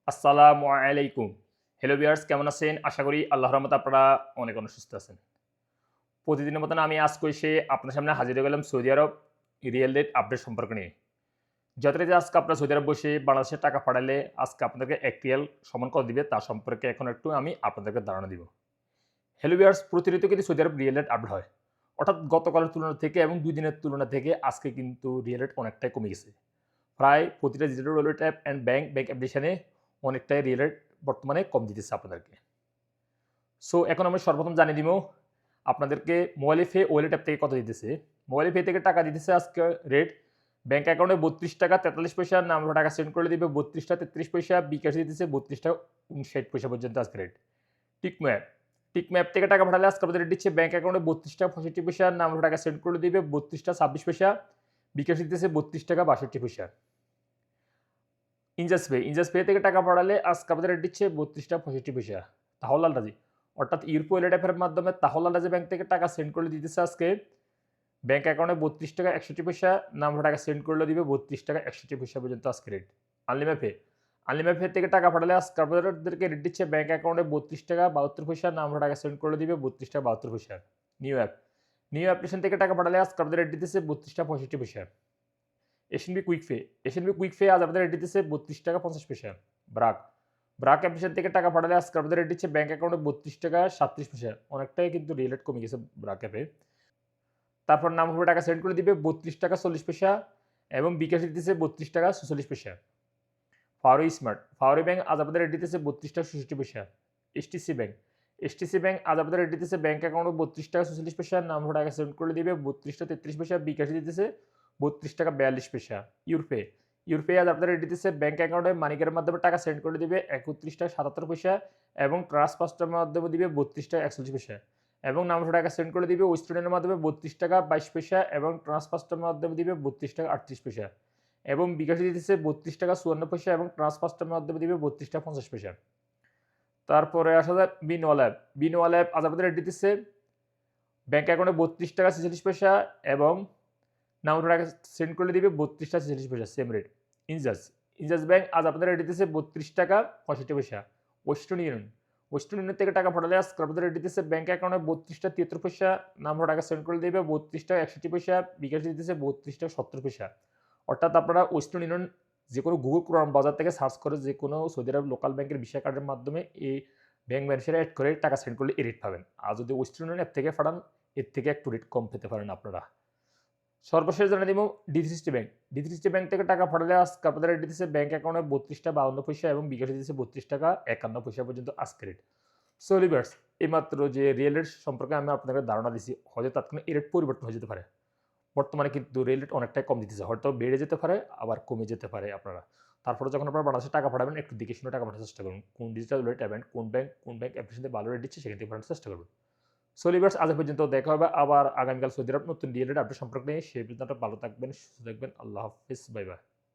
আসসালামু আলাইকুম। Hello viewers কেমন আছেন? আশা করি আল্লাহর রহমতে আপনারা অনেক সুস্থ আছেন। প্রতিদিনের মতন আমি আজকে এসে আপনার সামনে হাজির হয়ে গেলাম সৌদি আরব রিয়েল রেট আপডেট সম্পর্ক নিয়ে। যথারীতি আজকে আপনারা সৌদি আরব বসে বাংলাদেশে টাকা পাঠালে আজকে আপনাদেরকে ১ রিয়াল সমান কত দিবে তার সম্পর্কে এখন একটু আমি আপনাদেরকে ধারণা দিব। হ্যালো ভিউয়ার্স প্রতিনিয়ত কিন্তু সৌদি আরব রিয়েল রেট আপডেট হয়। অর্থাৎ গতকালের তুলনা থেকে এবং ২ দিনের তুলনা থেকে আজকে কিন্তু রিয়েল রেট অনেকটাই কমে গেছে। প্রায় প্রতিটা digital wallet app and bank অ্যাপ্লিকেশনে অনেকটাই রিয়েল রেট বর্তমানে কম দিতেছে আপনাদেরকে। সো এখন আমি সর্বপ্রথম জানিয়ে দিব আপনাদেরকে মোবাইলে পে ওয়ালেট অ্যাপ থেকে কত দিতেছে। মোবাইলে পে থেকে টাকা দিতেছে আজকে রেট ব্যাংক অ্যাকাউন্টে ৳৩২.৪৩ নাম্বার টাকা সেন্ড করে দিবে ৳৩২.৩৩, বিকাশে দিতেছে ৳৩২.৫৯ পর্যন্ত আজকে রেট। টিকমো অ্যাপ, টিকমো অ্যাপ থেকে টাকা পাঠালে আজকে আপনাদের রেট দিচ্ছে ব্যাংক অ্যাকাউন্টে ৳৩২.৬৫, নাম্বার টাকা সেন্ড করে দিবে ৳৩২.২৬, বিকাশে দিতেছে ৳৩২.৬২। ইনজাস্ট পে থেকে টাকা পাঠালে আজকে আপনাদের রেট দিচ্ছে ৳৩২.৬৫। তাহলে আলরাজি অর্থাৎ ইউরোপো ওয়ালেট অ্যাপের মাধ্যমে তাহলে আলরাজি ব্যাংক থেকে টাকা সেন্ড করে দিতেছে আজকে ব্যাংক অ্যাকাউন্টে ৳৩২.৬১, নাম্বার টাকা সেন্ড করলে দিবে ৳৩২.৬১ পর্যন্ত আজকে rate. Unlimited pay, unlimited pay থেকে টাকা পাঠালে আজকে আপনাদেরকে রেট দিচ্ছে ব্যাংক অ্যাকাউন্টে ৳৩২.৭২, নাম্বার টাকা সেন্ড করলে দিবে ৳৩২.৭২। নিউ অ্যাপ, নিউ অ্যাপ্লিকেশন থেকে টাকা পাঠালে আজকে আপনাদের রেট দিতেছে ৳৩২.৬৫। SNB quick pay, SNB quick pay আজ আপনাদের রেট দিতেছে ৳৩২.৫০। ব্রাক, ব্রাক অ্যাপ্লিকেশন থেকে টাকা পাঠালে আজকে আপনাদের রেট দিচ্ছে ব্যাংক অ্যাকাউন্টে ৳৩২.৩৭। অনেকটাই কিন্তু রিয়েল রেট কমে গেছে ব্রাক অ্যাপে। তারপর নাম হবে টাকা সেন্ড করে দিবে ৳৩২.৪০ এবং বিকাশে দিতেছে ৳৩২.৪৬। ফাওরি স্মার্ট, ফাওরি ব্যাংক আজ আপনাদের রেট দিতেছে ৳৩২.৬৬। এসটিসি ব্যাংক, এসটিসি ব্যাংক আজ আপনাদের রেট দিতেছে ব্যাংক অ্যাকাউন্টে ৳৩২.৪৬, নাম হবে টাকা সেন্ড করে দিবে ৳৩২.৩৩, বিকাশে দিতেছে ৳৩২.৪২। ইউরপে, ইউরপে আজ আপনাদের রেট দিতেছে ব্যাংক অ্যাকাউন্টে মানিকের মাধ্যমে টাকা সেন্ড করে দিবে ৳৩১.৭৭ এবং ট্রান্সফারের মাধ্যমে দিবে ৳৩২.৪১ এবং নামসহ টাকা সেন্ড করে দিবে ওয়েস্টার্ন ইউনিয়নের মাধ্যমে ৳৩২.২২ এবং ট্রান্সফারের মাধ্যমে দিবে ৳৩২.৩৮ এবং বিকাশে দিতেছে ৳৩২.৫৪ এবং ট্রান্সফারের মাধ্যমে দিবে ৳৩২.৫০। তারপরে আসা যায় বিনওয়াল অ্যাপ, বিনওয়াল অ্যাপ আজ আপনাদের রেট দিতেছে ব্যাংক অ্যাকাউন্টে ৳৩২.৪৬ এবং নাম্বার টাকা সেন্ড করলে দিবে ৳৩২.৪৬ সেম রেট। ইনজাস, ইনজাস ব্যাংক আজ আপনাদের রেট দিতেছে ৳৩২.৬৫। ওয়েস্টার্ন ইউনিয়ন, ওয়েস্টার্ন ইউনিয়ন থেকে টাকা পাঠালে আজকে আপনাদের রেট দিতেছে ব্যাংক অ্যাকাউন্টে ৳৩২.৭৩, নাম্বার টাকা সেন্ড করে দিবে ৳৩২.৬১, বিকাশে দিতেছে ৳৩২.৭০। অর্থাৎ আপনারা ওয়েস্টার্ন ইউনিয়ন যেকোনো গুগল ক্রোম বাজার থেকে সার্চ করে যেকোনো সৌদি আরব লোকাল ব্যাংকের ভিসা কার্ডের মাধ্যমে এই ব্যাংক ব্যালেন্সে এড করে টাকা সেন্ড করলে এই রেট পাবেন। আর যদি ওয়েস্টার্ন ইউনিয়ন অ্যাপ থেকে পাঠান এর থেকে একটু রেট কম পেতে পারেন আপনারা। সর্বশেষ জানিয়ে দিব ডি360 ব্যাংক। ডি360 ব্যাংক থেকে টাকা পাঠালে আজকে আপনাদের রেট দিতেছে ব্যাংক অ্যাকাউন্টে ৳৩২.৫২ এবং বিকাশে দিতেছে ৳৩২.৫১ পর্যন্ত আজকের রেট। সো ভিউয়ার্স এইমাত্র যে রিয়েল রেট সম্পর্কে আমি আপনাদের ধারণা দিছি হয়তো তাৎক্ষণিক এই রেট পরিবর্তন হয়ে যেতে পারে। বর্তমানে কিন্তু রিয়েল রেট অনেকটাই কম দিতেছে। হয়তো বেড়ে যেতে পারে আবার কমে যেতে পারে আপনারা। তারপরে যখন আপনারা বাংলাদেশে টাকা পাঠাবেন একটু দেখে শুনে টাকা পাঠানোর চেষ্টা করুন। কোন ডিজিটাল ওয়ালেট অ্যাপ কোন ব্যাংক অ্যাপ্লিকেশন থেকে ভালো রেট দিচ্ছে সেখান থেকে পাঠানোর চেষ্টা করবেন। সো ভিউয়ার্স আজ এ পর্যন্ত দেখা হবে আবার আগামীকাল সৌদি আরব নতুন রিয়েল রেট আপডেট সম্পর্কে নিয়ে। সেই পর্যন্ত ভালো থাকবেন, সুস্থ থাকবেন। আল্লাহ হাফেজ। Bye, by.